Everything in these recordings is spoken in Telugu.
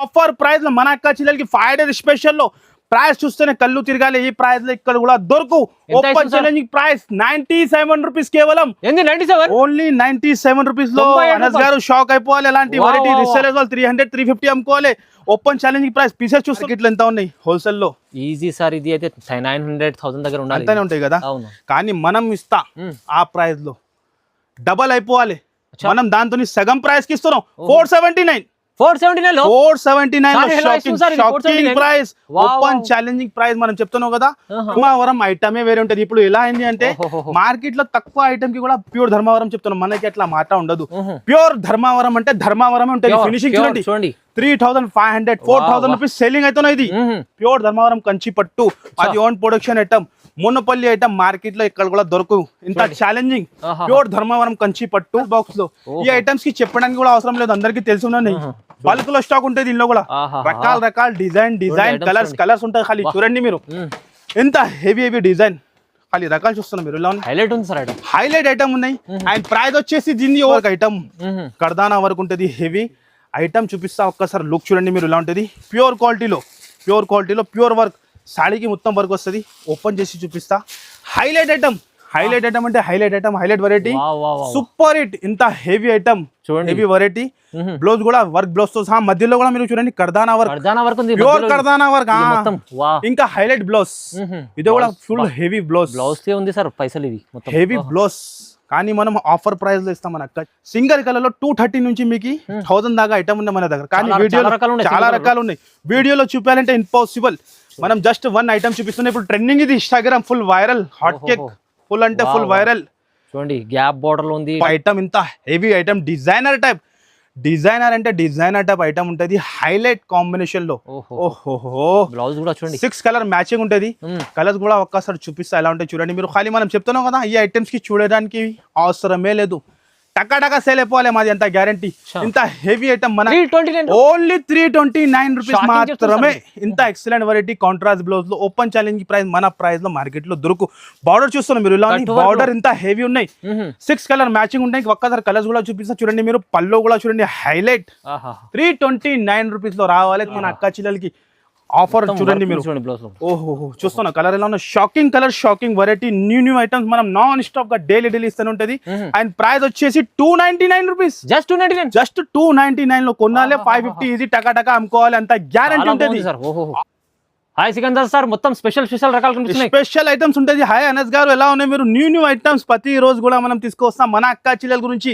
ఆఫర్ ప్రైస్ లో మన అక్క చెల్లెలకి 5 డేస్ స్పెషల్ లో ప్రైస్ చూస్తేనే కళ్ళు తిరగాలి. ఈ ప్రైస్ లో ఇక్కడ కూడా దొరకు. ఓపెన్ ఛాలెంజింగ్ ప్రైస్ 97 రూపీస్ కేవలం. ఓన్లీ 97 రూపీస్ లో అనస్ గారు షాక్ అయిపోవాలి. ఎలాంటి వెరైటీ రీసేలర్స్ వాళ్ళు 300 350 అమ్ముకోవాలి. ఓపెన్ ఛాలెంజింగ్ ప్రైస్ పీసెస్ చూస్తే ఇట్లా ఎంత ఉన్నాయి హోల్సేల్ లో? ఈజీ సార్, ఇది అయితే 900,000 దగ్గర ఉండాలి. అంతనే ఉంటాయి కదా. కానీ మనం ఇస్తా ఆ ప్రైస్ లో డబల్ అయిపోవాలి. మనం దాంతో సగం ప్రైస్ కి ఇస్తున్నాం. 479 ప్రైస్. ఓపెన్ ఛాలెంజింగ్ ప్రైస్ మనం చెప్తున్నాం కదా. ధర్మవరం ఐటమే వేరే ఉంటది. ఇప్పుడు ఎలా అయింది అంటే మార్కెట్ లో తక్కువ ఐటమ్ కి కూడా ప్యూర్ ధర్మవరం చెప్తున్నాం. మనకి అట్లా మాట ఉండదు. ప్యూర్ ధర్మవరం అంటే ధర్మవరం ఉంటుంది. ఫినిషింగ్ చూడండి 3,500 4,000 రూపీస్ సెల్లింగ్ అవుతున్నాయి. ఇది ప్యూర్ ధర్మవరం కంచి పట్టు. అది own production item. Munnapalli item market లో ఇక్కడ కూడా దొరకు. ఇంత ఛాలెంజింగ్ ప్యూర్ ధర్మవరం కంచి పట్టు బాక్స్ లో. ఈ ఐటమ్స్ కి చెప్పడానికి కూడా అవసరం లేదు, అందరికి తెలిసి ఉన్నాయి. బల్క్ లో స్టాక్ ఉంటుంది. దీనిలో కూడా రకాల డిజైన్ కలర్స్ ఉంటాయి. ఖాళీ చూడండి మీరు ఎంత హెవీ డిజైన్. ఖాళీ రకాలు చూస్తున్నారు మీరు. హైలైట్ ఉంది సార్, హైలైట్ ఐటమ్ ఉన్నాయి. అండ్ ప్రైస్ వచ్చేసి దీన్ని ఒక ఐటమ్ కర్దానా వరకు ఉంటుంది. హెవీ ఐటమ్ చూపిస్తా ఒక్కసారి. లుక్ చూడండి మీరు ఎలా ఉంటుంది. ప్యూర్ క్వాలిటీలో ప్యూర్ వర్క్. సాడీకి మొత్తం వర్క్ వస్తుంది. ఓపెన్ చేసి చూపిస్తా. హైలైట్ ఐటమ్ అంటే హైలైట్ వెరైటీ. Super hit. ఇంత heavy item, heavy variety. Blouse కూడా వర్క్ బ్లౌజ్ తో సహా మధ్యలో కూడా మీరు చూడండి కర్దానా వర్క్, ప్యూర్ కర్దానా వర్క్. ఇంకా హైలైట్ బ్లౌజ్. ఇది కూడా ఫుల్ హెవీ బ్లౌజ్ ఉంది సార్. పైసలు ఇవి హెవీ బ్లౌజ్. కానీ మనం ఆఫర్ ప్రైస్ లో ఇస్తాం. మన అక్క సింగల్ కలర్ లో 230 నుంచి మీకు 1000 దాకా ఐటమ్ ఉన్నాయి మన దగ్గర. కానీ వీడియోలో చాలా రకాలు ఉన్నాయి. వీడియోలో చూపాలంటే ఇంపాసిబుల్. మనం జస్ట్ వన్ ఐటమ్ చూపిస్తున్నాం. ఇప్పుడు ట్రెండింగ్ ఇది Instagram full viral hot cake. Full అంటే ఫుల్ వైరల్. చూడండి గ్యాప్ బోర్డర్ లో ఉంది ఐటమ్. ఇంత heavy item. Designer type item ఉంటది. హైలైట్ కాంబినేషన్ లో. ఓహో బ్లౌజ్ కూడా చూడండి 6 కలర్ మ్యాచింగ్ ఉంటది. కలర్స్ కూడా ఒక్కసారి చూపిస్తా ఎలా ఉంటాయి చూడండి మీరు. ఖాళీ మనం చెప్తున్నాం కదా ఈ ఐటమ్స్ కి చూడడానికి అవసరమే లేదు. టకా సేల్ అయిపోవాలి మాది అంత గ్యారంటీ. ఇంత హెవీ ఐటమ్ మన ఓన్లీ 329 రూపీస్ మాత్రమే. ఇంత ఎక్సలెంట్ వెరైటీ కాంట్రాస్ట్ బ్లౌజ్ లో. ఓపెన్ ఛాలెంజింగ్ ప్రైస్ మన ప్రైస్ లో మార్కెట్ లో దొరుకు. బార్డర్ చూస్తున్నారు మీరు. ఇలా బార్డర్ ఇంత హెవీ ఉన్నాయి. 6 కలర్ మ్యాచింగ్ ఉంటాయి. ఒక్కసారి కలర్స్ కూడా చూపిస్తా చూడండి మీరు. పల్లో కూడా చూడండి హైలైట్. 329 రూపీస్ లో రావాలి మన అక్క చెల్లెలకి. ఆఫర్ చూడండి మీరు. ఓహో చూస్తున్నా కలర్ ఎలా ఉన్నా. Shocking variety. న్యూ ఐటమ్స్ మనం నాన్ స్టాప్ గా డైలీ ఇస్తూనే ఉంటది. అండ్ ప్రైస్ వచ్చేసి 299 రూపీస్. జస్ట్ 299 లో కొనాలి. 550 ఈజీ టకా అమ్ముకోవాలి. అంత గ్యారంటీ ఉంటది. హాయ్ సికందర్ సార్, మొత్తం స్పెషల్ రకాలు కనిపిస్తున్నాయి. స్పెషల్ ఐటమ్స్ ఉంటుంది. హాయ్ అనస్ గారు ఎలా ఉన్నాయి మీరు? న్యూ ఐటమ్స్ ప్రతి రోజు కూడా మనం తీసుకొస్తాం మన అక్క చెల్లెల గురించి.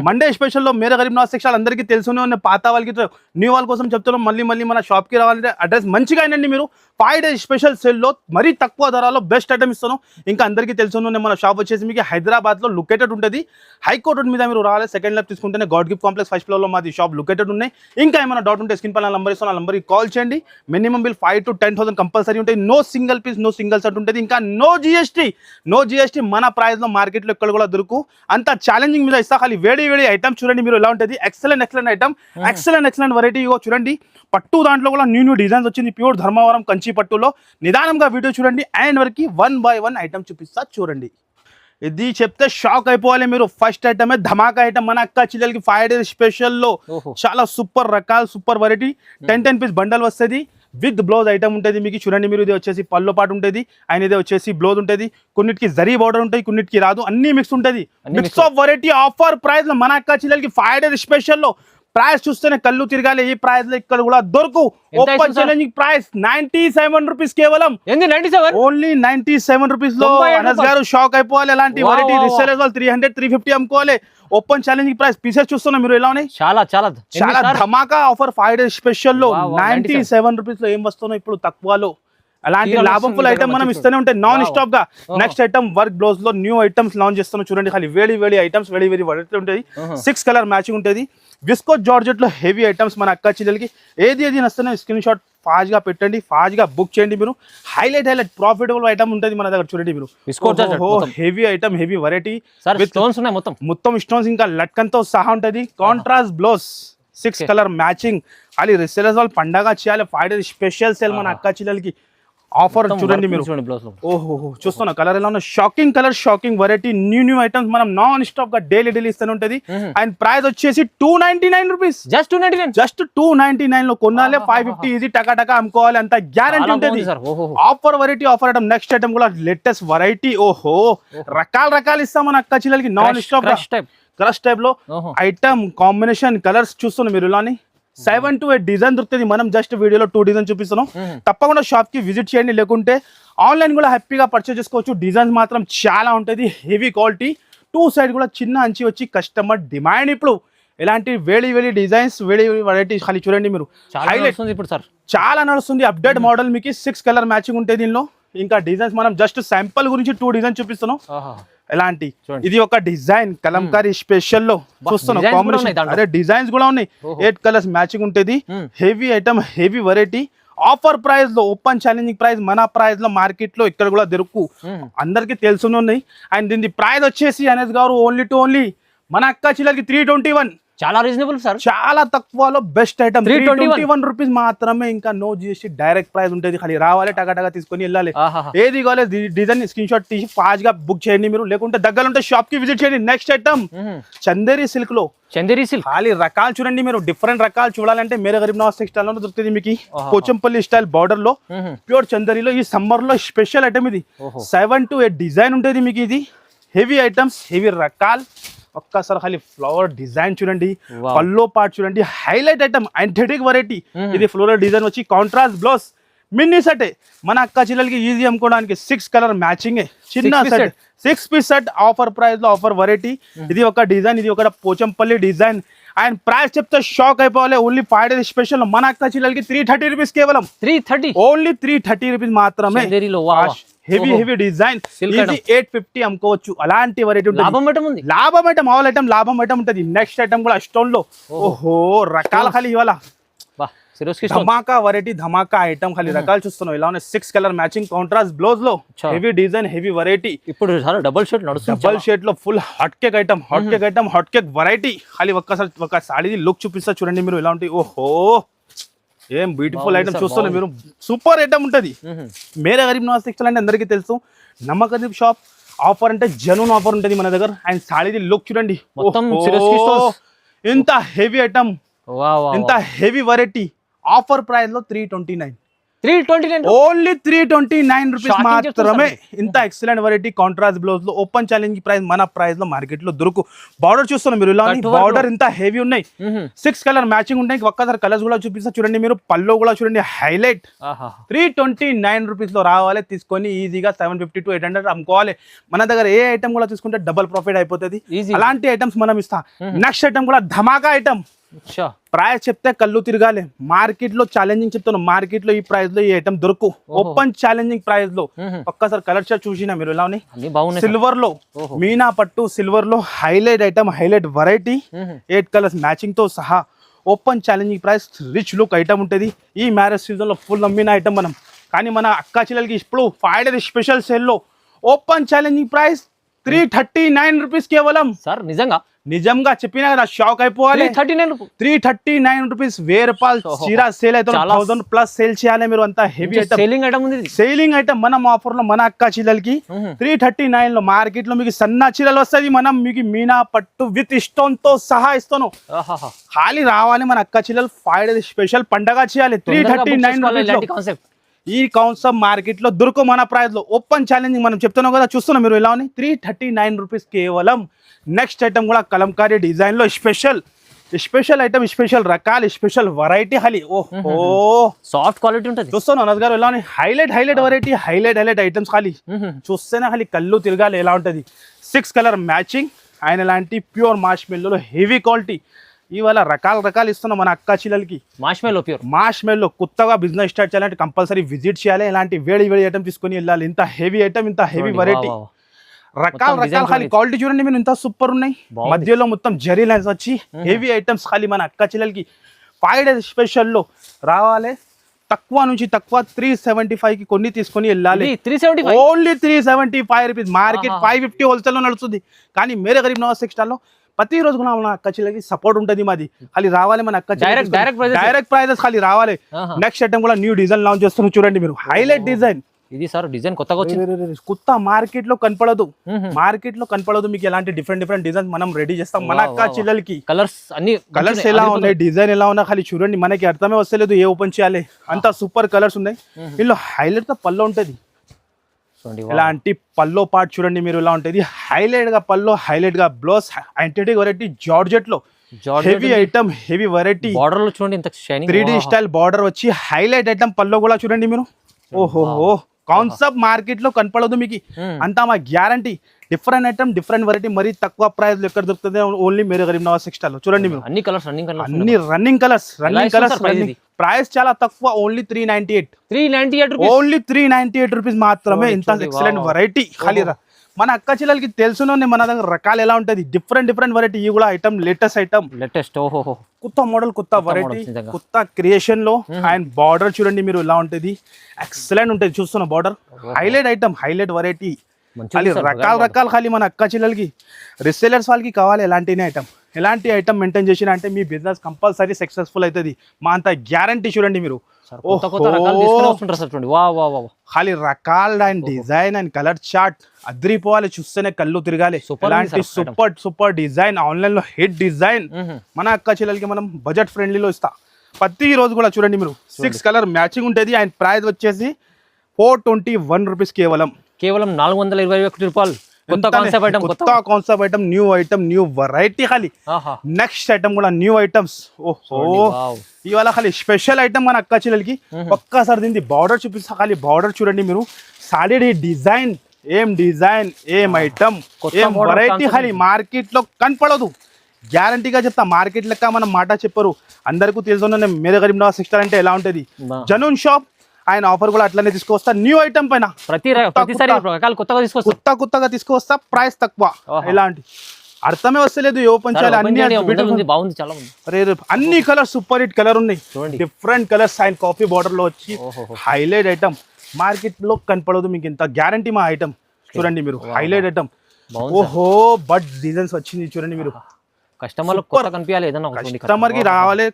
మండే స్పెషల్ లో మేరా గరీబ్ నవాజ్ సెక్షన్ అందరికీ తెలుసునే ఉన్న. పాత వాళ్ళకి న్యూ వాళ్ళ కోసం చెప్తున్నాం. మళ్ళీ మన షాప్ కి రావాలంటే అడ్రస్ మంచిగా అయినండి మీరు. 5 డేస్ స్పెషల్ సేల్ లో మరీ తక్కువ ధరలో బెస్ట్ ఐటమ్ ఇస్తాను. ఇంకా అందరికీ తెలుసునే మన షాప్ వచ్చేసి మీకు హైదరాబాద్ లో లొకేటెడ్ ఉంటుంది. హైకోర్టు రోడ్ మీద మీరు రావాలి. సెకండ్ లెఫ్ట్ తీసుకుంటేనే God gift complex first floor లో మాది షాప్ లొకేటెడ్ ఉన్నాయి. ఇంకా ఏమైనా డౌట్ ఉంటే స్క్రీన్ పైన నంబర్ ఇస్తాను. ఆ నంబర్కి కాల్ చేయండి. మినిమం బిల్ 5 to 10,000 కంపల్సరీ ఉంటాయి. No single piece, no single set ఉంటుంది. ఇంకా నో జిఎస్టీ మన ప్రైస్ లో మార్కెట్ లో ఎక్కడ కూడా దొరుకు. అంత ఛాలెంజింగ్ మీద ఇస్తా. ఖాళీ వేడి ఐటమ్ చూడండి మీరు ఎలా ఉంటుంది. Excellent item. Excellent variety. చూడండి పట్టు దాంట్లో కూడా న్యూ డిజైన్స్ వచ్చింది. ప్యూర్ ధర్మవరం కంచి పట్టులో. నిదానంగా వీడియో చూడండి. అండ్ వరకు 1 by 1 ఐటమ్ చూపిస్తా చూడండి. ఇది చెప్తే షాక్ అయిపోవాలి మీరు. ఫస్ట్ ఐటమ్ ధమాకా ఐటమ్ మన అక్క చెల్లెలకి 5 డేస్ స్పెషల్ లో. చాలా సూపర్ రకాలు, సూపర్ వెరైటీ. 10 పీస్ బండల్ వస్తుంది. విత్ బ్లౌజ్ ఐటమ్ ఉంటుంది మీకు. చూడండి మీరు. ఇది వచ్చేసి పల్లో పాటు ఉంటుంది. అండ్ ఇది వచ్చేసి బ్లౌజ్ ఉంటుంది. కొన్నిటికి జరీ బార్డర్ ఉంటాయి, కొన్నిటికి రాదు. అన్ని మిక్స్ ఉంటుంది. Mix of variety. Offer price లో మన అక్క చెల్లెలకి 5 డేస్ స్పెషల్ లో ప్రైస్ చూస్తేనే కళ్ళు తిరగాలి. ఈ ప్రైస్ లో ఇక్కడ కూడా దొరకు. ఓపెన్ ఛాలెంజింగ్ ప్రైస్ 97 రూపీస్ కేవలం. ఓన్లీ 97 రూపీస్ లో అనస్ గారు షాక్ అయిపోవాలి. ఎలాంటి వెరైటీ రీసేలర్స్ వాళ్ళు 300 350 అమ్ముకోవాలి. ఓపెన్ ఛాలెంజింగ్ ప్రైస్ పీసెస్ చూస్తున్నా మీరు ఎలా ఉన్నాయి. చాలా ధమాకా ఆఫర్. 5 డేస్ స్పెషల్ లో 97 రూపీస్ లో ఏం వస్తున్నాయి ఇప్పుడు తక్కువలో. అలాంటి లాభం ఫుల్ ఐటమ్ మనం ఇస్తూనే ఉంటాయి నాన్ స్టాప్ గా. నెక్స్ట్ ఐటమ్ వర్క్ బ్లౌజ్ లో న్యూ ఐటమ్స్ లాంచ్ చేస్తున్నాం చూడండి. ఖాళీ వేడి ఐటమ్స్ వెరీ వెరైటీ ఉంటుంది. 6 కలర్ మ్యాచింగ్ ఉంటుంది. విస్కో జార్జెట్ లో హెవీ ఐటమ్స్ మన అక్క చెల్లెలకి. ఏది నచ్చినా స్క్రీన్ షాట్ ఫాస్ట్ గా పెట్టండి. ఫాస్ట్ గా బుక్ చేయండి మీరు. హైలైట్ ప్రాఫిటబుల్ ఐటమ్ ఉంటుంది మన దగ్గర. చూడండి మీరు. Heavy item, heavy variety. మొత్తం స్టోన్స్ ఇంకా లట్కన్ తో సహా ఉంటుంది. Contrast blouse 6 colour matching. ఖాళీ రిసేలర్స్ వాళ్ళు పండగ చేయాలి. 5 డేస్ స్పెషల్ సేల్ మన అక్క చెల్లెలకి. ఆఫర్ చూడండి మీరు. చూడండి బ్లౌజ్ లో. ఓహో చూస్తున్నా కలర్ ఎలా ఉన్నా, shocking colour, shocking variety, new items మనం నాన్ స్టాప్ గా డైలీ ఇస్తూనే ఉంటది. అండ్ ప్రైస్ వచ్చేసి 299 రూపీస్. జస్ట్ 299. జస్ట్ 299 లో కొనాలి, 550 ఇది టకా అమ్ముకోవాలి, అంత గ్యారంటీ ఉంటది. Offer variety, offer item. Next item కూడా లేటెస్ట్ వెరైటీ. ఓహో రకాలు ఇస్తాం మన అక్క చెల్లెలకి నాన్ స్టాప్ క్రష్ టైప్ లో ఐటమ్ కాంబినేషన్ కలర్స్ చూస్తున్నాం మీరు. ఇలాని 7 to 8 డిజైన్ దొరుకుతుంది. మనం జస్ట్ వీడియోలో 2 డిజైన్ చూపిస్తున్నాం. తప్పకుండా షాప్ కి విజిట్ చేయండి, లేకుంటే ఆన్లైన్ కూడా హ్యాపీగా పర్చేస్ చేసుకోవచ్చు. డిజైన్స్ మాత్రం చాలా ఉంటుంది, హెవీ క్వాలిటీ. 2 సైడ్ కూడా చిన్న అంచి వచ్చి కస్టమర్ డిమాండ్. ఇప్పుడు ఇలాంటి వేడి డిజైన్స్, వేడి వెరైటీస్ ఖాళీ చూడండి మీరు. హైలైట్ ఇప్పుడు సార్ చాలా నడుస్తుంది. అప్డేట్ మోడల్ మీకు 6 కలర్ మ్యాచింగ్ ఉంటాయి దీనిలో. ఇంకా డిజైన్స్ మనం జస్ట్ శాంపుల్ గురించి 2 డిజైన్ చూపిస్తున్నాం. ఎలాంటి ఇది ఒక డిజైన్ కలంకారీ స్పెషల్ లో చూస్తున్నాం కాంబినేషన్. అదే డిజైన్స్ కూడా ఉన్నాయి, 8 కలర్స్ మ్యాచింగ్ ఉంటుంది. Heavy item, heavy variety. Offer price లో, ఓపెన్ ఛాలెంజింగ్ ప్రైస్, మన ప్రైస్ లో మార్కెట్ లో ఇక్కడ కూడా దొరుకు అందరికి తెలుసునే ఉన్నాయి. అండ్ దీని ప్రైస్ వచ్చేసి అనేస్ గారు ఓన్లీ మన అక్క చిల్లకి 321. చాలా రీజనబుల్ సార్, చాలా తక్కువలో బెస్ట్ ఐటమ్. 321 రూపీస్ మాత్రమే. ఇంకా నో జిఎస్టీ, డైరెక్ట్ ప్రైస్ ఉంటుంది. ఖాళీ రావాలి, టగా తీసుకొని వెళ్ళాలి. ఏది కావాలి డిజైన్ స్క్రీన్ షాట్ తీసి ఫాస్ట్ గా బుక్ చేయండి మీరు, లేకుంటే దగ్గర ఉంటే షాప్ కి విజిట్ చేయండి. నెక్స్ట్ ఐటమ్ చందేరి సిల్క్ లో. చందేరి సిల్క్ ఖాళీ రకాలు చూడండి మీరు. డిఫరెంట్ రకాలు చూడాలంటే మేరే గరీబ్ నవాజ్ టెక్స్టైల్ లో దొరుకుతుంది మీకు. పోచంపల్లి స్టైల్ బార్డర్ లో ప్యూర్ చందేరిలో ఈ సమ్మర్ లో స్పెషల్ ఐటమ్ ఇది. 7 to 8 డిజైన్ ఉంటుంది మీకు. ఇది హెవీ ఐటమ్స్, హెవీ రకాల్. ఒక్కసారి ఖాళీ ఫ్లవర్ డిజైన్ చూడండి, పల్లో పార్ట్ చూడండి. హైలైట్ ఐటమ్, యాంథెటిక్ వెరైటీ. ఇది ఫ్లోరల్ డిజైన్ వచ్చి కాంట్రాస్ట్ బ్లౌజ్. మిన్నీ సెట్ మన అక్క చిల్లలకి ఈజీ అమ్ముకోవడానికి. 6 కలర్ మ్యాచింగ్ చిన్న set, 6 piece set. Offer price లో ఆఫర్ వెరైటీ. ఇది ఒక డిజైన్, ఇది ఒక పోచంపల్లి డిజైన్. అండ్ ప్రైస్ చెప్తే షాక్ అయిపోవాలి. ఓన్లీ 5 days స్పెషల్ మన అక్క చిల్లలకి 330 రూపీస్ కేవలం. 330 ఓన్లీ 330 రూపీస్ మాత్రమే. Heavy design. ఇది 850 అమ్ముకోవచ్చు. అలాంటి వెరైటీ ఉంటుంది. లాభం ఐటమ్, ఆల్ ఐటమ్ లాభం ఐటమ్ ఉంటుంది. నెక్స్ట్ ఐటమ్ కూడా స్టోన్ లో. ఓహో రకాల ఖాళీ ఇవాళ ధమాకా వెరైటీ, ధమాకా ఐటమ్. ఖాళీ రకాలు చూస్తున్నాం. ఇలా ఉన్నాయి 6 కలర్ మ్యాచింగ్ కాంట్రాస్ట్ బ్లౌజ్ లో. Heavy design, heavy variety. ఇప్పుడు డబల్ షేడ్ లో full hot cake item, hot cake variety. ఖాళీ ఒక్కసారి ఒక సాడీ లుక్ చూపిస్తా చూడండి మీరు. ఇలా ఉంటాయి. ఓహో ఏం బ్యూటిఫుల్ ఐటమ్ చూస్తున్నారు మీరు. సూపర్ ఐటమ్ ఉంటుంది. మేరే గరీబ్ నవాజ్ టెక్స్టైల్ అంటే అందరికీ తెలుసు, నమ్మకం షాప్. ఆఫర్ అంటే జెన్యూన్ ఆఫర్ ఉంటుంది మన దగ్గర. అండ్ సాడీది లుక్ చూడండి. ఇంత హెవీ ఐటమ్, ఇంత హెవీ వెరైటీ. ఆఫర్ ప్రైస్ లో 329. ఓన్లీ 329 రూపీస్ మాత్రమే. ఇంత ఎక్సలెంట్ వెరైటీ కాంట్రాస్ట్ బ్లౌజ్ లో. ఓపెన్ ఛాలెంజ్ ప్రైస్ మన ప్రైస్ లో మార్కెట్ లో దొరుకు. బార్డర్ చూస్తున్నాం మీరు. ఇలా బార్డర్ ఇంత హెవీ ఉన్నాయి. 6 కలర్ మ్యాచింగ్ ఉంటాయి. ఒక్కసారి కలర్స్ కూడా చూపిస్తా చూడండి మీరు. పల్లో కూడా చూడండి హైలైట్. 329 రూపీస్ లో రావాలి, తీసుకొని ఈజీగా 750 to 800 అమ్ముకోవాలి. మన దగ్గర ఏ ఐటమ్ కూడా తీసుకుంటే డబుల్ ప్రాఫిట్ అయిపోతుంది. అలాంటి ఐటమ్స్ మనం ఇస్తాం. నెక్స్ట్ ఐటమ్ కూడా ధమాకా ఐటమ్. ప్రైస్ చెప్తే కళ్ళు తిరగాలి. మార్కెట్ లో ఛాలెంజింగ్ చెప్తాను, మార్కెట్ లో ఈ ప్రైస్ లో ఈ ఐటమ్ దొరుకు. ఓపెన్ ఛాలెంజింగ్ ప్రైస్ లో. ఒక్కసారి కలర్ షాట్ చూసినా మీరు. ఎలా ఉన్నాయి సిల్వర్ లో, మీనా పట్టు సిల్వర్ లో. Highlight item, highlight variety. 8 colours matching తో సహా. Open challenging price, rich look item ఉంటుంది. ఈ మ్యారేజ్ సీజన్ లో ఫుల్ అమ్మిన ఐటమ్ మనం. కానీ మన అక్క చెల్లెలకి ఇప్పుడు 5 days స్పెషల్ సేల్ లో ఓపెన్ ఛాలెంజింగ్ ప్రైస్ 339 రూపీస్ కేవలం. సార్ నిజంగా చెప్పినా కదా, షాక్ అయిపోవాలి. 339 రూపీస్. 1000 రూపాయలు చీర సేల్ అయితే 1000+ సేల్ చేయాలి మీరు. అంతా హెవీ ఐటమ్, సేలింగ్ ఐటమ్. మనం ఆఫర్ లో మన అక్క చీరలకి 339 లో. మార్కెట్ లో మీకు సన్న చీరలు వస్తుంది, మనం మీకు మీనా పట్టు విత్ స్టోన్ తో సహా ఇస్తాను. ఖాళీ రావాలి మన అక్క చీరలు. 5 days స్పెషల్ పండగ చేయాలి. 339 రూపీస్. ఈ కాన్సెప్ట్ మార్కెట్ లో దొరుకు మన ప్రైస్ లో. ఓపెన్ ఛాలెంజింగ్ మనం చెప్తున్నాం కదా, చూస్తున్నాం మీరు. ఎలా ఉన్నాయి 339 రూపీస్ కేవలం. నెక్స్ట్ ఐటమ్ కూడా కలంకారీ డిజైన్ లో స్పెషల్ ఐటమ్, స్పెషల్ రకాలు, స్పెషల్ వెరైటీ. ఖాళీ ఓహో సాఫ్ట్ క్వాలిటీ ఉంటుంది. చూస్తాను అనస్ గారు ఎలా ఉన్నాయి. Highlight variety, highlight items. ఖాళీ చూస్తేనే ఖాళీ కళ్ళు తిరగాలి. ఎలా ఉంటుంది 6 కలర్ మ్యాచింగ్. ఆయన లాంటి ప్యూర్ మాష్ మెల్లో హెవీ క్వాలిటీ. ఇవాళ రకాలు ఇస్తున్నాం మన అక్క చిల్లలకి. మాష్ మెల్లో కొత్తగా బిజినెస్ స్టార్ట్ చేయాలంటే కంపల్సరీ విజిట్ చేయాలి. ఇలాంటి వేడి ఐటమ్ తీసుకొని వెళ్ళాలి. ఇంత హెవీ ఐటమ్, ఇంత హెవీ వెరైటీ. రకాల ఖాళీ క్వాలిటీ చూడండి మీరు. ఇంత సూపర్ ఉన్నాయి. మధ్యలో మొత్తం జరీ లైన్స్ వచ్చి హెవీ ఐటమ్స్. ఖాళీ మన అక్క చిల్లలకి 5 days స్పెషల్ లో రావాలి. తక్కువ నుంచి తక్కువ 375 కి కొన్ని తీసుకొని వెళ్ళాలి. Only 375 rupees. మార్కెట్ 550 హోల్సేల్ లో నడుస్తుంది. కానీ మేరే గరీబ్ నవాజ్ టెక్స్టైల్ లో ప్రతి రోజు కూడా మన అక్క చెల్లెలకి సపోర్ట్ ఉంటది మాది ఖాళీ రావాలి మన అక్క డైరెక్ట్ ప్రైజెస్ ఖాళీ రావాలి నెక్స్ట్ ఐటమ్ కూడా న్యూ డిజైన్ లాంచ్ చేస్తున్నాం చూడండి మీరు హైలైట్ డిజైన్ ఇది సార్ డిజైన్ కొత్తగా వచ్చింది కొత్త మార్కెట్ లో కనపడదు మీకు ఎలాంటి డిఫరెంట్ డిజైన్ మనం రెడీ చేస్తాం మన అక్క చెల్లెలకి కలర్స్ ఎలా ఉన్నాయి డిజైన్ ఎలా ఉన్నా ఖాళీ చూడండి మనకి అర్థమే వస్తలేదు ఏ ఓపెన్ చేయాలి అంత సూపర్ కలర్స్ ఉన్నాయి ఇందులో హైలైట్ తో పల్లో ఉంటది ఇలాంటి పల్లో పార్ట్ చూడండి మీరు ఇలా ఉంటది హైలైట్ గా పల్లో హైలైట్ గా బ్లౌజ్ యాంటిటిక్ వెరైటీ జార్జెట్ లో heavy item heavy variety border లో చూడండి ఇంత షైనింగ్ 3D స్టైల్ బార్డర్ వచ్చి హైలైట్ ఐటమ్ పల్లో కూడా చూడండి మీరు ఓహో కాన్సెప్ట్ మార్కెట్ లో కనపడదు మీకు అంతా మా guarantee different item different variety మరీ తక్కువ ప్రైస్ లో ఎక్కడ దొరుకుతుంది ఓన్లీ మేరే గరీబ్ నవాజ్ టెక్స్టైల్ లో చూడండి మీరు అన్ని రన్నింగ్ కలర్స్ ప్రైస్ చాలా తక్కువ ఓన్లీ 398 ఓన్లీ 398 రూపీస్ మాత్రమే ఇంత ఎక్సలెంట్ వెరైటీ ఖాళీ మన అక్క చెల్లెలకి తెలుసునే మన దగ్గర రకాలు ఎలా ఉంటది డిఫరెంట్ వెరైటీ ఈ కూడా ఐటమ్ లేటెస్ట్ కొత్త మోడల్ కొత్త వెరైటీ కొత్త క్రియేషన్ లో అండ్ బార్డర్ చూడండి మీరు ఇలా ఉంటది ఎక్సలెంట్ ఉంటది చూస్తున్న border highlight item highlight variety ఖాళీ రకాలు ఖాళీ మన అక్క చెల్లెలకి రిసేలర్స్ వాళ్ళకి కావాలి ఎలాంటి ఐటమ్ మెయింటైన్ చేసిన అంటే మీ బిజినెస్ కంపల్సరీ సక్సెస్ఫుల్ అవుతుంది మా అంత గ్యారంటీ చూడండి మీరు ఖాళీ రకాల్ and design and colour chart అద్రిపోవాలి చూస్తేనే కళ్ళు తిరగాలి ఇలాంటి సూపర్ డిజైన్ ఆన్లైన్ లో హిట్ డిజైన్ మన అక్క చెల్లెలకి మనం బడ్జెట్ ఫ్రెండ్లీలో ఇస్తా ప్రతి రోజు కూడా చూడండి మీరు 6 కలర్ మ్యాచింగ్ ఉంటుంది అండ్ ప్రైస్ వచ్చేసి 421 రూపీస్ కేవలం 421 రూపాయలు కొత్త కాన్సెప్ట్ ఐటమ్ న్యూ వెరైటీ ఖాళీ నెక్స్ట్ ఐటమ్ కూడా న్యూ ఐటమ్స్ ఓహో ఇవాళ ఖాళీ స్పెషల్ ఐటమ్ మన అక్క చెల్లెలకి ఒక్కసారి దీనికి బార్డర్ చూపిస్తా ఖాళీ బార్డర్ చూడండి మీరు సాలిడ్ డిజైన్ ఏం ఐటమ్ ఏం వెరైటీ ఖాళీ మార్కెట్ లో కనపడదు గ్యారంటీగా చెప్తా మార్కెట్ లెక్క మనం మాట చెప్పరు అందరికీ తెలుసు మేరే గరీబ్ నవాజ్ టెక్స్టైల్ అంటే ఎలా ఉంటది జనూన్ షాప్ ఆయన ఆఫర్ కూడా అట్లనే తీసుకొస్తా న్యూ ఐటమ్ పైన కొత్తగా తీసుకొస్తా ప్రైస్ తక్కువ ఇలాంటి అర్థమే వస్తలేదు ఓపెన్ చేయాలి అన్ని కలర్ సూపర్ హిట్ కలర్ ఉన్నాయి different colours and coffee border లో వచ్చి హైలైట్ ఐటమ్ మార్కెట్ లో కనపడదు మీకు ఇంత గ్యారంటీ మా ఐటమ్ చూడండి మీరు హైలైట్ ఐటమ్ ఓహో బట్ డిజైన్స్ వచ్చింది చూడండి మీరు కస్టమర్ కి రావాలి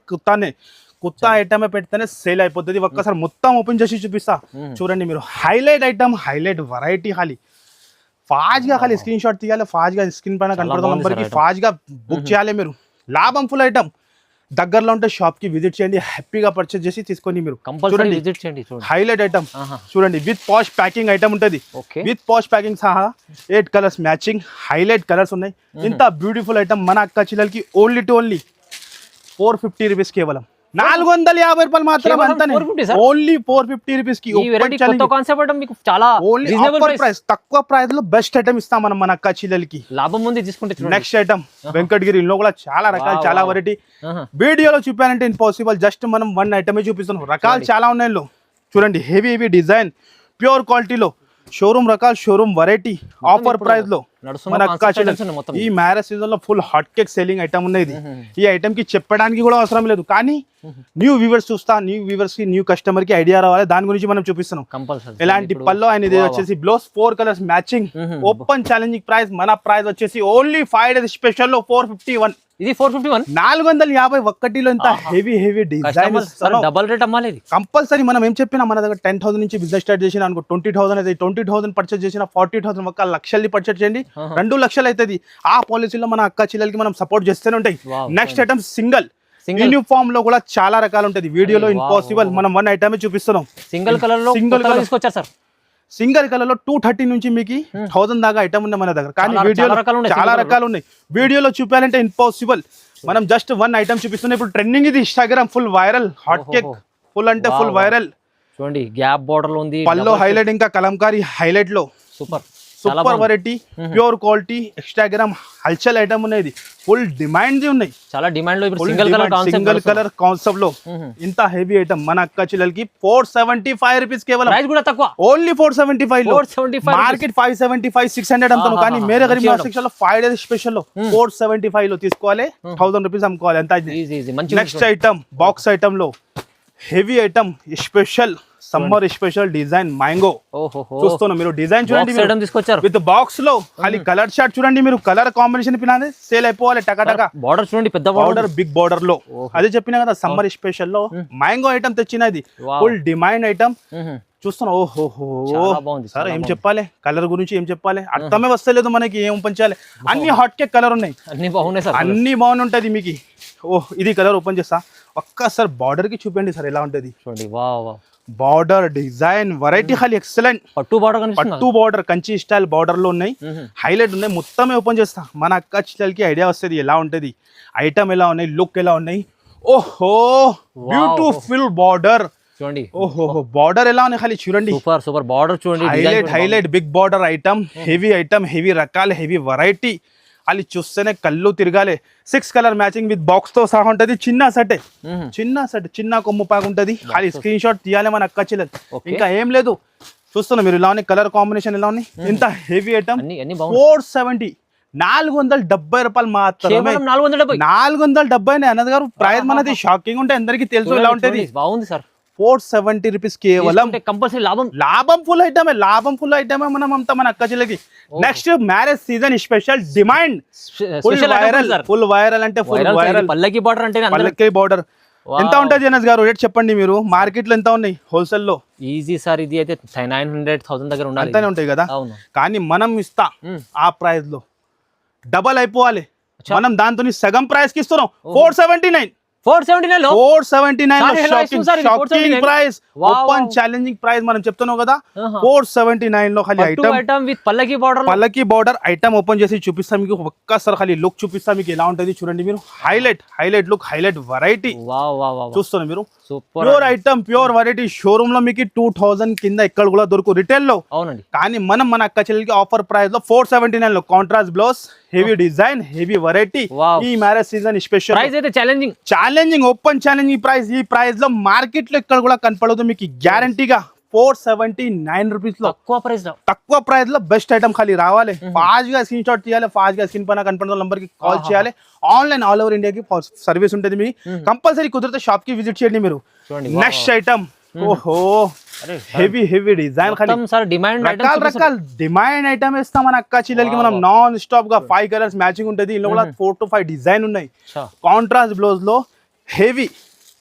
కొత్త ఐటమ్ పెడితేనే సేల్ అయిపోతుంది ఒక్కసారి మొత్తం ఓపెన్ చేసి చూపిస్తా చూడండి మీరు హైలైట్ ఐటమ్ హైలైట్ వెరైటీ ఖాళీ ఫాస్ట్ గా ఖాళీ స్క్రీన్ షాట్ తీయాలి ఫాస్ట్ గా స్క్రీన్ పైన కనపడతాం నంబర్ కి ఫాస్ట్ గా బుక్ చేయాలి మీరు లాభం ఫుల్ ఐటమ్ దగ్గరలో ఉంటే షాప్ కి విజిట్ చేయండి హ్యాపీగా పర్చేస్ చేసి తీసుకొని మీరు చూడండి హైలైట్ ఐటమ్ చూడండి విత్ పాష్ ప్యాకింగ్ ఐటమ్ ఉంటుంది విత్ పాష్ ప్యాకింగ్ సహా 8 కలర్స్ మ్యాచింగ్ హైలైట్ కలర్స్ ఉన్నాయి ఇంత బ్యూటిఫుల్ ఐటమ్ మన అక్క చెల్లెలకి ఓన్లీ 450 రూపీస్ కేవలం 450 రూపాయలు మాత్రం ఓన్లీ 450 రూపీస్ కి తక్కువ ప్రైస్ లో బెస్ట్ ఐటమ్ ఇస్తాం మనం మన అక్క చెల్లెలకి లాభం ఉంది తీసుకుంటే నెక్స్ట్ ఐటమ్ వెంకటగిరిలో కూడా చాలా రకాలు చాలా వెరైటీ వీడియోలో చూపానంటే ఇంపాసిబుల్ జస్ట్ మనం 1 ఐటమే చూపిస్తున్నాం రకాలు చాలా ఉన్నాయి చూడండి హెవీ డిజైన్ ప్యూర్ క్వాలిటీలో షోరూమ్ రకాలు షోరూమ్ వెరైటీ ఆఫర్ ప్రైస్ లో మన అక్క చెల్లెలు ఈ మ్యారేజ్ సీజన్ లో full hot cake selling item ఉన్నది ఈ ఐటమ్ కి చెప్పడానికి కూడా అవసరం లేదు కానీ న్యూ వ్యూవర్స్ చూస్తా న్యూ వ్యూవర్స్ కి న్యూ కస్టమర్ కి ఐడియా రావాలి దాని గురించి మనం చూపిస్తున్నాం ఎలాంటి పల్లో ఆయన ఇది వచ్చేసి blouse 4 colours matching open challenging price మన ప్రైస్ వచ్చేసి ఓన్లీ 5 డేస్ స్పెషల్ లో 451 ఇది 451 451 ఇంత హెవీ డిజైన్ డబుల్ రేట్ అమ్మాలి కంపల్సరీ మనం ఏం చెప్పినా మన దగ్గర 10,000 నుంచి బిజినెస్ స్టార్ట్ చేసిన అనుకో 20,000 అయితే 20,000 పర్చేస్ చేసిన 40,000 ఒక్క లక్షల్ని పర్చేస్ చేయండి 2 లక్షలు అవుతుంది ఆ పాలసీలో మన అక్క చెల్లెలకి మనం సపోర్ట్ చేస్తూనే ఉంటాయి నెక్స్ట్ ఐటమ్ సింగిల్ యూనిఫామ్ లో కూడా చాలా రకాలు ఉంటుంది వీడియోలో ఇంపాసిబుల్ మనం 1 ఐటమే చూపిస్తున్నాం సింగిల్ కలర్ తీసుకొచ్చారు సార్ సింగిల్ కలర్ లో 230 నుంచి మీకు 1000 దాకా ఐటమ్ ఉన్నాయి మన దగ్గర కానీ వీడియోలో చాలా రకాలు ఉన్నాయి వీడియోలో చూపాలంటే ఇంపాసిబుల్ మనం జస్ట్ 1 ఐటమ్ చూపిస్తున్నాం ఇప్పుడు ట్రెండింగ్ ఇది Instagram full viral hot cake full అంటే ఫుల్ వైరల్ చూడండి గ్యాప్ బోర్డర్ లో ఉంది పల్లో హైలైట్ ఇంకా కలంకారీ హైలైట్ లో సూపర్ వెరైటీ ప్యూర్ క్వాలిటీ ఎక్స్ట్రాగ్రామ్ హల్చల్ ఐటమ్ ఉన్నాయి ఫుల్ డిమాండ్ ఉన్నాయి చాలా డిమాండ్ లో సింగిల్ కలర్ కాన్సెప్ట్ లో ఇంత హెవీ ఐటమ్ మన అక్క చెల్లెలకి 475 రూపీస్ కేవలం ప్రైస్ కూడా తక్కువ ఓన్లీ 475 మార్కెట్ 575 600 అమ్ముతాను కానీ మేరే గరీబ్ నవాజ్ సెక్షన్ లో 5 డేస్ స్పెషల్ లో 475 లో తీసుకోవాలి 1000 రూపీస్ అమ్ముకోవాలి ఎంత నెక్స్ట్ ఐటమ్ బాక్స్ ఐటమ్ లో heavy item special summer special design mango ఓహో చూస్తున్నా మీరు డిజైన్ చూడండి ఐటమ్ తీసుకొచ్చారు విత్ బాక్స్ లో ఖాళీ కలర్ షార్ట్ చూడండి మీరు కలర్ కాంబినేషన్ పినాలి సేల్ అయిపోవాలి టకా బార్డర్ చూడండి పెద్ద బార్డర్ బిగ్ బార్డర్ లో అదే చెప్పినా కదా సమ్మర్ స్పెషల్ లో మ్యాంగో ఐటమ్ తెచ్చినది ఫుల్ డిమాండ్ ఐటమ్ చూస్తున్నా ఓహో సార్ ఏం చెప్పాలి కలర్ గురించి ఏం చెప్పాలి అర్థమే వస్తలేదు మనకి ఏం పంచాలి అన్ని హాట్ కేక్ కలర్ ఉన్నాయి అన్ని బాగున్నాయి సార్ అన్ని బాగుంటది మీకు ఓహ్ ఇది కలర్ ఓపెన్ చేస్తా ఒక్కసారి బార్డర్ కి చూపండి సార్ ఎలా ఉంటది చూడండి వావ్ బార్డర్ డిజైన్ వెరైటీ ఖాళీ ఎక్సలెంట్ పట్టు బార్డర్ కనిపిస్తుంది పట్టు బార్డర్ కంచి స్టైల్ బార్డర్ లో ఉన్నాయి హైలైట్ ఉన్నాయి మొత్తమే ఓపెన్ చేస్తా మన అక్క చెల్లెలకి ఐడియా వస్తుంది ఎలా ఉంటది ఐటమ్ ఎలా ఉన్నాయి లుక్ ఎలా ఉన్నాయి ఓహో బ్యూటిఫుల్ బార్డర్ చూడండి ఓహో బార్డర్ ఎలా ఉన్నాయి ఖాళీ చూడండి సూపర్ బార్డర్ చూడండి highlight big border item heavy రకాలు హెవీ వెరైటీ అది చూస్తేనే కళ్ళు తిరగాలి 6 కలర్ మ్యాచింగ్ విత్ బాక్స్ తో సహా ఉంటది చిన్న సెట్ చిన్న కొమ్ము పాకు ఉంటది అది స్క్రీన్ షాట్ తీయాలి మన అక్క చెల్లెలు ఇంకా ఏం లేదు చూస్తున్నా మీరు ఇలా ఉన్నాయి కలర్ కాంబినేషన్ ఎలా ఉన్నాయి ఇంత హెవీ ఐటమ్ 470 ₹470 మాత్రమే 470 అన్నది గారు ప్రైస్ మనది షాకింగ్ ఉంటే అందరికి తెలుసు ఎలా ఉంటది బాగుంది సార్ 470 రూపీస్ కేవలం కంపల్సరీ లాభం ఫుల్ ఐటమే మనం అంతా మన అక్క చెల్లెకి next marriage season special demand full viral అంటే ఫుల్ వైరల్ పల్లకి బార్డర్ అంటే పల్లకి బార్డర్ ఎంత ఉంటుంది జనస్ గారు రేట్ చెప్పండి మీరు మార్కెట్ లో ఎంత ఉన్నాయి హోల్సేల్ లో ఈజీ సార్ ఇది అయితే 900,000 దగ్గర ఉండాలి అంతనే ఉంటాయి కదా కానీ మనం ఇస్తా ఆ ప్రైస్ లో డబల్ అయిపోవాలి మనం దాంతో సగం ప్రైస్ కి ఇస్తున్నాం 479 shocking price open challenging price మనం చెప్తున్నాం కదా 479 లో ఖాళీ ఐటమ్ విత్ పల్లకి బార్డర్ ఐటమ్ ఓపెన్ చేసి చూపిస్తాం మీకు ఒక్కసారి ఖాళీ లుక్ చూపిస్తాం మీకు ఎలా ఉంటది చూడండి మీరు హైలైట్ లుక్ హైలైట్ వెరైటీ చూస్తున్నారు మీరు pure item pure variety showroom లో మీకు 2000 కింద ఎక్కడ కూడా దొరుకు రిటైల్ లో అవునండి కానీ మనం మన అక్క చెల్లెలకి ఆఫర్ ప్రైస్ లో 479 లో contrast blouse heavy design heavy variety ఈ మ్యారేజ్ సీజన్ స్పెషల్ ప్రైస్ అయితే ఛాలెంజింగ్ ఓపెన్ ఛాలెంజింగ్ ఈ ప్రైస్ లో మార్కెట్ లో ఎక్కడ కూడా కనపడదు మీకు గ్యారంటీగా 479 రూపీస్ లో తక్కువ ప్రైస్ లో బెస్ట్ ఐటమ్ ఖాళీ రావాలి ఫాస్ట్ గా స్క్రీన్ షాట్ తీయాలి ఫాస్ట్ గా స్క్రీన్ పైన కనపడుతున్న నంబర్ కి కాల్ చేయాలి ఆన్లైన్ ఆల్ ఓవర్ ఇండియాకి సర్వీస్ ఉంటుంది మీ కంపల్సరీ కుదిరితే షాప్ కి విజిట్ చేయండి మీరు నెక్స్ట్ ఐటమ్ ఓహో హెవీ డిజైన్ రకాల డిమాండ్ ఐటమ్ ఇస్తాం మన అక్క చెల్లెలకి మనం నాన్ స్టాప్ గా 5 కలర్స్ మ్యాచింగ్ ఉంటుంది ఇందులో కూడా 4 to 5 డిజైన్ ఉన్నాయి కాంట్రాస్ట్ బ్లౌజ్ లో హెవీ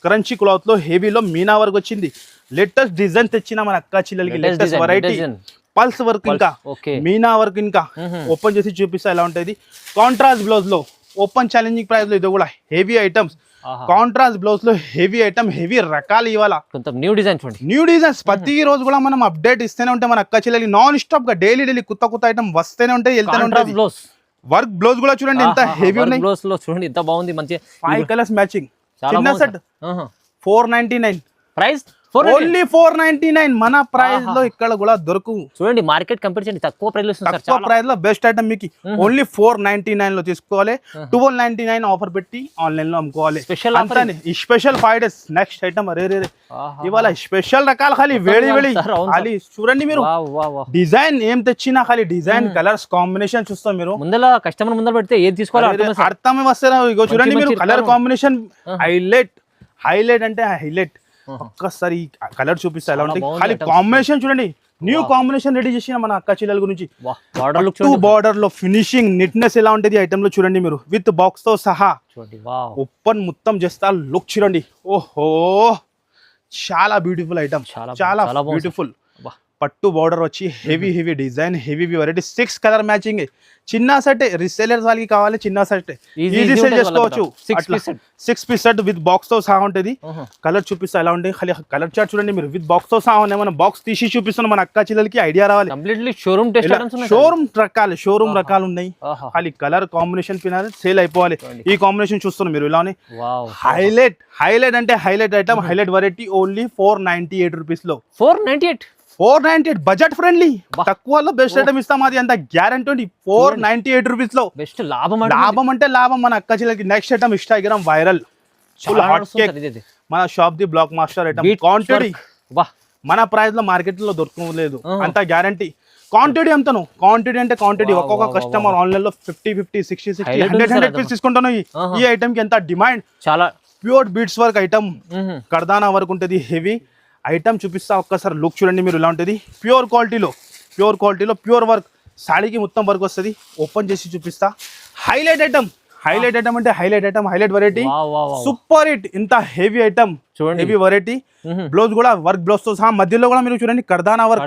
క్రంచీ క్లాత్ లో హెవీలో మీనా వర్క్ వచ్చింది లేటెస్ట్ డిజైన్ తెచ్చిన మన అక్క చెల్లెలకి లేటెస్ట్ వెరైటీ పల్స్ వర్క్ ఇంకా మీనా వర్క్ ఇంకా ఓపెన్ చేసి చూపిస్తా ఎలా ఉంటుంది కాంట్రాస్ట్ బ్లౌజ్ లో ఓపెన్ ఛాలెంజింగ్ ప్రైస్ లో ఇది కూడా హెవీ ఐటమ్స్ కాంట్రాస్ట్ బ్లౌజ్ లో హెవీ ఐటమ్ హెవీ రకాలు ఇవాళ న్యూ డిజైన్స్ ప్రతి రోజు కూడా మనం అప్డేట్ ఇస్తూనే ఉంటాం మన అక్క చెల్లెలకి నాన్ స్టాప్ గా డైలీ కొత్త ఐటమ్ వస్తూనే ఉంటాయి వెళ్తూనే ఉంటాయి వర్క్ బ్లౌజ్ కూడా చూడండి ఎంత హెవీ ఉన్నాయి చూడండి ఎంత బాగుంది మంచి 5 కలర్స్ మ్యాచింగ్ చిన్న సెట్ 499 ప్రైస్ ఓన్లీ 499 మన ప్రైస్ లో ఇక్కడ కూడా దొరుకు చూడండి మార్కెట్ కంపేర్ చేయండి తక్కువ ప్రైస్ లో బెస్ట్ ఐటమ్ మీకు ఓన్లీ 499 లో తీసుకోవాలి 1299 ఆఫర్ పెట్టి ఆన్లైన్ లో అమ్ముకోవాలి స్పెషల్ 5 days నెక్స్ట్ ఐటమ్ ఇవాళ స్పెషల్ రకాలు ఖాళీ వేడి ఖాళీ చూడండి మీరు డిజైన్ ఏం తెచ్చినా ఖాళీ డిజైన్ కలర్స్ కాంబినేషన్ చూస్తాం మీరు ముందర కస్టమర్ ముందర పెడితే ఏది తీసుకోవాలి అర్థమే వస్తారా ఇగో చూడండి మీరు కలర్ కాంబినేషన్ హైలైట్ అంటే హైలైట్ ఒక్కసారి కలర్ చూపిస్తా ఎలా ఉంటుంది ఖాళీ కాంబినేషన్ చూడండి న్యూ కాంబినేషన్ రెడీ చేసిన మన అక్క చెల్లెల గురించి బార్డర్ లో ఫినిషింగ్ నీట్నెస్ ఎలా ఉంటుంది ఐటమ్ లో చూడండి మీరు విత్ బాక్స్ తో సహా ఓపెన్ మొత్తం చేస్తా లుక్ చూడండి ఓహో చాలా బ్యూటిఫుల్ ఐటమ్ చాలా బ్యూటిఫుల్ పట్టు బార్డర్ వచ్చి heavy design heavy variety 6 colour matching చిన్న సెట్ రీసేలర్స్ వాళ్ళకి కావాలి చిన్న సెట్ ఈజీ సెల్ చేసుకోవచ్చు 6 పీస్ సెట్ విత్ బాక్స్ తో సహా ఉంటుంది కలర్ చూపిస్తా ఎలా ఉంటుంది ఖాళీ కలర్ చార్ట్ చూడండి మీరు విత్ బాక్స్ తో సహా ఉన్నాయి మనం బాక్స్ తీసి చూపిస్తున్నాం మన అక్క చెల్లెలకి ఐడియా రావాలి షోరూమ్ రకాలు ఉన్నాయి ఖాళీ కలర్ కాంబినేషన్ పినాలి సేల్ అయిపోవాలి ఈ కాంబినేషన్ చూస్తున్నాం మీరు ఇలానే హైలైట్ అంటే highlight item highlight variety only 498 rupees లో 498 బడ్జెట్ ఫ్రెండ్లీ తక్కువలో బెస్ట్ ఐటమ్ ఇస్తాం అది అంత గ్యారంటీ 498 రూపీస్ లో బెస్ట్ లాభం అంటే లాభం మన అక్క చెల్లెలకి నెక్స్ట్ ఐటమ్ ఇన్స్టాగ్రామ్ వైరల్ మన షాప్ ది బ్లాక్ మాస్టర్ ఐటమ్ క్వాంటిటీ మన ప్రైస్ లో మార్కెట్ లో దొరకలేదు అంత గ్యారంటీ క్వాంటిటీ అంతను క్వాంటిటీ అంటే క్వాంటిటీ ఒక్కొక్క కస్టమర్ ఆన్లైన్ లో 50 60 60 100 పీస్ తీసుకుంటాను ఈ ఐటమ్ కి ఎంత demand pure beads work item, కర్దానా వర్క్ ఉంటుంది, హెవీ ఐటమ్ చూపిస్తా. ఒక్కసారి లుక్ చూడండి మీరు, ఇలా ఉంటుంది ప్యూర్ క్వాలిటీలో ప్యూర్ వర్క్, సాడీకి మొత్తం వర్క్ వస్తుంది. ఓపెన్ చేసి చూపిస్తా. హైలైట్ ఐటమ్ అంటే హైలైట్ వెరైటీ, సూపర్ హిట్. ఇంత heavy item, heavy variety. Blouse కూడా వర్క్ బ్లౌజ్ తో సహా, మధ్యలో కూడా మీరు చూడండి కర్దానా వర్క్,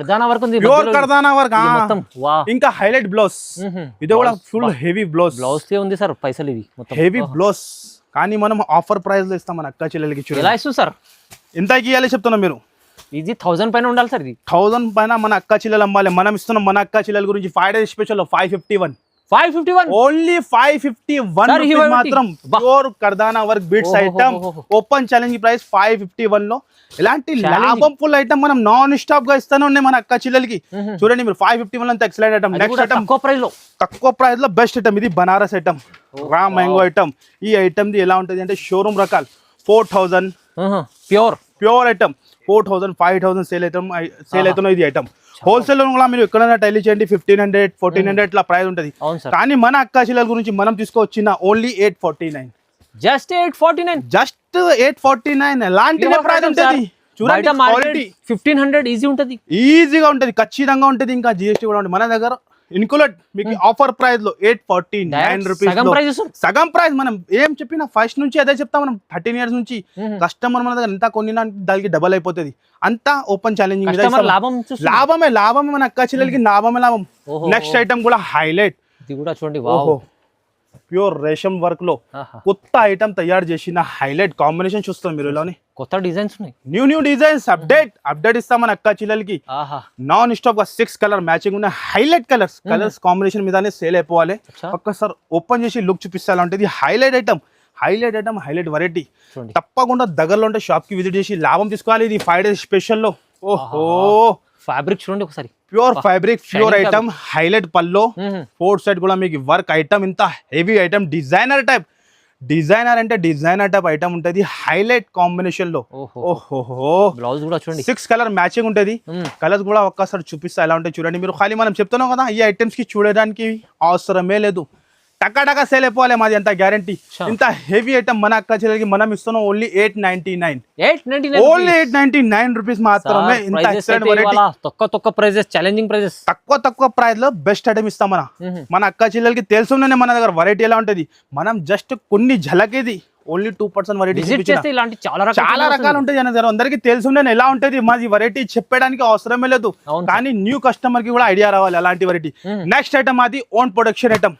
ప్యూర్ కర్దానా వర్క్. ఇంకా హైలైట్ బ్లౌజ్, ఇది కూడా ఫుల్ హెవీ బ్లౌజ్ ఉంది సార్. పైసలు ఇవి హెవీ బ్లౌజ్, కానీ మనం ఆఫర్ ప్రైస్ లో ఇస్తాం మన అక్క చెల్లెలకి. ఎలా ఇస్తుంది సార్? ఎంతకి ఇవ్వాలి చెప్తున్నా మీరు? ఇది 1000 పైన ఉండాలి సార్. ఇది 1000 పైన మన అక్క చెల్లెలు అమ్మాలి. మనం ఇస్తున్నాం మన అక్క చెల్లెల గురించి 5 days స్పెషల్ 551 ఓన్లీ 551 మాత్రం. ప్యూర్ కర్దానా work beads item, open challenge price 551 లో. ఇలాంటి లాభం ఫుల్ ఐటమ్ మనం నాన్ స్టాప్ గా ఇస్తానే ఉన్నాయి మన అక్క చెల్లెలకి. చూడండి మీరు 551 అంత ఎక్సలెంట్ ఐటమ్. నెక్స్ట్ ఐటమ్ తక్కువ ప్రైస్ లో బెస్ట్ ఐటమ్, ఇది Banaras item, raw mango item. ఈ ఐటమ్ ది ఎలా ఉంటుంది అంటే షోరూమ్ రకాలు 4000 ప్యూర్ ఐటమ్, 4000 5000 సేల్ అవుతున్న ఇది ఐటమ్. హోల్సేల్ కూడా మీరు ఎక్కడైనా టైల్ చేయండి 1500 1400 ఇట్లా ప్రైస్ ఉంటుంది. కానీ మన అక్క చెల్లెల గురించి మనం తీసుకొచ్చిన ఓన్లీ 849, జస్ట్ 849 ఎలాంటి ప్రైస్ ఉంటుంది చూడండి. క్వాలిటీ 1500 ఈజీగా ఉంటుంది, ఖచ్చితంగా ఉంటుంది. ఇంకా జిఎస్టీ కూడా ఉంటుంది మన దగ్గర ఇన్క్లూడ్. మీకు ఆఫర్ ప్రైస్ లో 849 రూపీస్, సగం ప్రైస్. మనం ఏం చెప్పినా ఫస్ట్ నుంచి అదే చెప్తాం. మనం 13 years నుంచి కస్టమర్ మన దగ్గర ఎంత కొనినా దానికి డబల్ అయిపోతుంది. అంతా ఓపెన్ ఛాలెంజింగ్ లాభమే మన అక్క చెల్లెలకి లాభం. నెక్స్ట్ ఐటమ్ కూడా హైలైట్, ఇది కూడా చూడండి, ప్యూర్ రేషం వర్క్ లో కొత్త ఐటమ్ తయారు చేసిన హైలైట్ కాంబినేషన్ చూస్తాం మీరు. ఇలానే కొత్త డిజైన్స్ ఉన్నాయి, న్యూ డిజైన్స్ అప్డేట్ ఇస్తాం మన అక్క చెల్లెలకి. నాన్ స్టాప్ గా 6 కలర్ మ్యాచింగ్ ఉన్న హైలైట్ కలర్స్ కాంబినేషన్ మీదనే సేల్ అయిపోవాలి. ఒక్కసారి ఓపెన్ చేసి లుక్ చూపిస్తాలంటే ఇది హైలైట్ ఐటమ్, హైలైట్ వెరైటీ. తప్పకుండా దగ్గరలో ఉంటే షాప్ కి విజిట్ చేసి లాభం తీసుకోవాలి. ఇది 5 days స్పెషల్ లో. ఓహో, ఫ్యాబ్రిక్ చూడండి ఒకసారి, pure fabric, pure item, highlight పల్లో, 4 side కూడా మీకు వర్క్ ఐటమ్. ఇంత heavy item, designer type item ఉంటుంది హైలైట్ కాంబినేషన్ లో. ఓహో, బ్లౌజ్ కూడా చూడండి 6 కలర్ మ్యాచింగ్ ఉంటుంది. కలర్స్ కూడా ఒక్కసారి చూపిస్తా ఎలా ఉంటాయి చూడండి మీరు. ఖాళీ మనం చెప్తున్నాం కదా, ఈ ఐటమ్స్ కి చూడడానికి అవసరమే లేదు, టకా సేల్ అయిపోవాలి, మాది అంత గ్యారంటీ. ఇంత హెవీ ఐటమ్ మన అక్క చెల్లెలకి మనం ఇస్తున్నాం ఓన్లీ 899 రూపీస్ మాత్రమే. ఇంత ఎక్సలెంట్ వెరైటీ, తక్కువ ప్రైస్ లో బెస్ట్ ఐటమ్ ఇస్తాం మన అక్క చెల్లెలకి. తెలుసునే మన దగ్గర వెరైటీ ఎలా ఉంటది. మనం జస్ట్ కొన్ని ఝలకేది ఓన్లీ 2% వెరైటీ చాలా రకాలు ఉంటాయి జన దగ్గర. అందరికి తెలుసుండే ఎలా ఉంటది మాది వెరైటీ, చెప్పడానికి అవసరమే లేదు. కానీ న్యూ కస్టమర్ కి కూడా ఐడియా రావాలి అలాంటి వెరైటీ. నెక్స్ట్ ఐటమ్ అది own production item,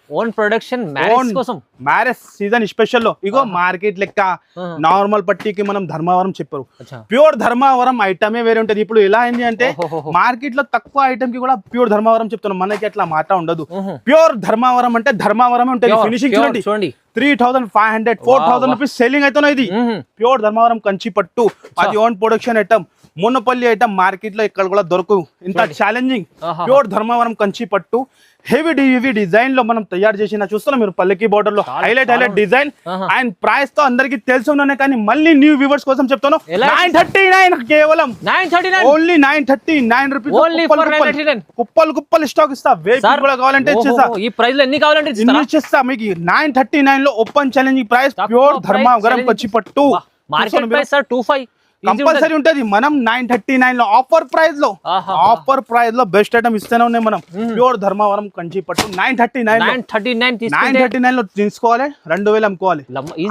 marriage season special లో. ఇగో మార్కెట్ లెక్క నార్మల్ పట్టీకి మనం ధర్మవరం చెప్పారు, ప్యూర్ ధర్మవరం ఐటమే వేరే ఉంటది. ఇప్పుడు ఎలా అయింది అంటే మార్కెట్ లో తక్కువ ఐటమ్ కి కూడా ప్యూర్ ధర్మవరం చెప్తున్నాం, మనకి అట్లా మాట ఉండదు. ప్యూర్ ధర్మవరం అంటే ధర్మవరమే ఉంటది. ఫినిషింగ్ చూడండి 3500 4000 రూపీస్ సెల్లింగ్ అవుతున్నాయి. ఇది ప్యూర్ ధర్మవరం కంచి పట్టు, అది own production item, Munnapalli item. Market లో ఇక్కడ కూడా దొరకవు ఇంత ఛాలెంజింగ్. ప్యూర్ ధర్మవరం కంచి పట్టు, హెవీ డిజైన్ లో మనం తయారు చేసిన చూస్తున్నాం మీరు. పల్లకి బోర్డర్ లో హైలైట్ డిజైన్ అండ్ ప్రైస్ తో అందరికి తెలుసున్నానే, కానీ మళ్ళీ న్యూ వ్యూవర్స్ కోసం చెప్తాను 939 కేవలం, ఓన్లీ 939 రూపీస్. కుప్పలు స్టాక్ ఇస్తా, కూడా కావాలంటే ఇచ్చేస్తా. ఈ ప్రైస్ లో ఎన్ని కావాలంటే ఇచ్చేస్తా మీకు. 939 లో open challenging price, pure Dharmavaram Kanchi పట్టు. మార్కెట్ ప్రైస్ 25 కంపల్సరీ ఉంటది. మనం 939 లో ఆఫర్ ప్రైస్ లో బెస్ట్ ఐటమ్ ఇస్తూనే ఉన్నాయి మనం. ప్యూర్ ధర్మవరం కంచి పట్టు 939 లో తీసుకోవాలి, 2000 అమ్ముకోవాలి.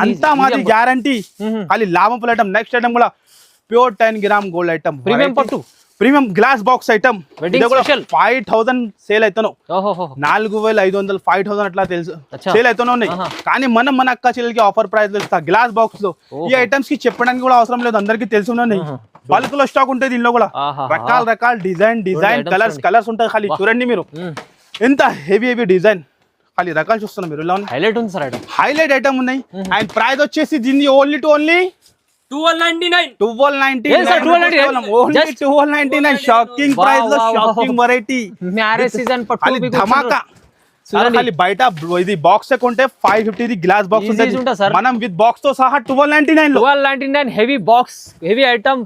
అంతా మాది గ్యారంటీ, ఖాళీ లాభం ఫుల్ ఐటమ్. నెక్స్ట్ ఐటమ్ కూడా pure 10 gram gold item, premium glass box item. 5000 sale అవుతాను, 4500 5000 అట్లా తెలుసు సేల్ అవుతూనే ఉన్నాయి. కానీ మనం మన అక్క చెల్లెలకి ఆఫర్ ప్రైస్ లో ఇస్తా గ్లాస్ బాక్స్ లో. ఈ ఐటమ్స్ కి చెప్పడానికి కూడా అవసరం లేదు, అందరికి తెలుసు. బల్క్ లో స్టాక్ ఉంటుంది ఇందులో కూడా, రకాల డిజైన్ కలర్స్ ఉంటాయి. ఖాళీ చూడండి మీరు, ఎంత హెవీ డిజైన్, ఖాళీ రకాలు చూస్తున్నారు మీరు. ఇలా హైలైట్ ఐటమ్ ఉన్నాయి. అండ్ ప్రైస్ వచ్చేసి దీన్ని ఓన్లీ 1299 షాకింగ్ ప్రైస్ లో, షాకింగ్ వెరైటీ, మ్యారేజ్ సీజన్ పట్టు ధమాకా. బయట ఇది బాక్స్ కొంటే 550 గ్లాస్ బాక్స్ ఉంటుంది, మనం విత్ బాక్స్ తో సహా 1299 heavy box, heavy item,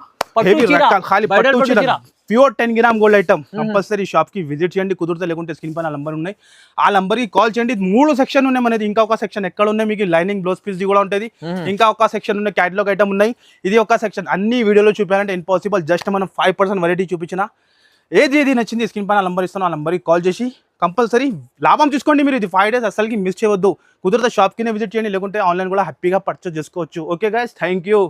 pure 10 gram gold item compulsory shop కి విజిట్ చేయండి, కుదిరితే లేకుంటే స్క్రీన్ పైన నంబర్ ఉన్నాయి, ఆ నంబర్ కి కాల్ చేయండి. 3 సెక్షన్ ఉన్నాయి మనది, ఇంకా ఒక సెక్షన్ ఎక్కడ ఉన్నాయి మీకు లైనింగ్ బ్లౌజ్ పీస్ కూడా ఉంటుంది, ఇంకా ఒక సెక్షన్ ఉన్నాయి క్యాటలాగ్ ఐటమ్ ఉన్నాయి, ఇది ఒక సెక్షన్. అన్ని వీడియోలో చూపించాలంటే ఇంపాసిబుల్, జస్ట్ మనం 5% వెరైటీ చూపించిన. ఏది నచ్చింది స్క్రీన్ పైన నంబర్ ఇస్తాను, ఆ నంబర్కి కాల్ చేసి కంపల్సరీ లాభం తీసుకోండి. మీరు ఇది 5 డేస్ అసలుకి మిస్ చేయవద్దు, కుదిరితే షాప్కినే విజిట్ చేయండి, లేకుంటే ఆన్లైన్ కూడా హ్యాపీగా పర్చేస్ చేసుకోవచ్చు. Okay guys, thank you.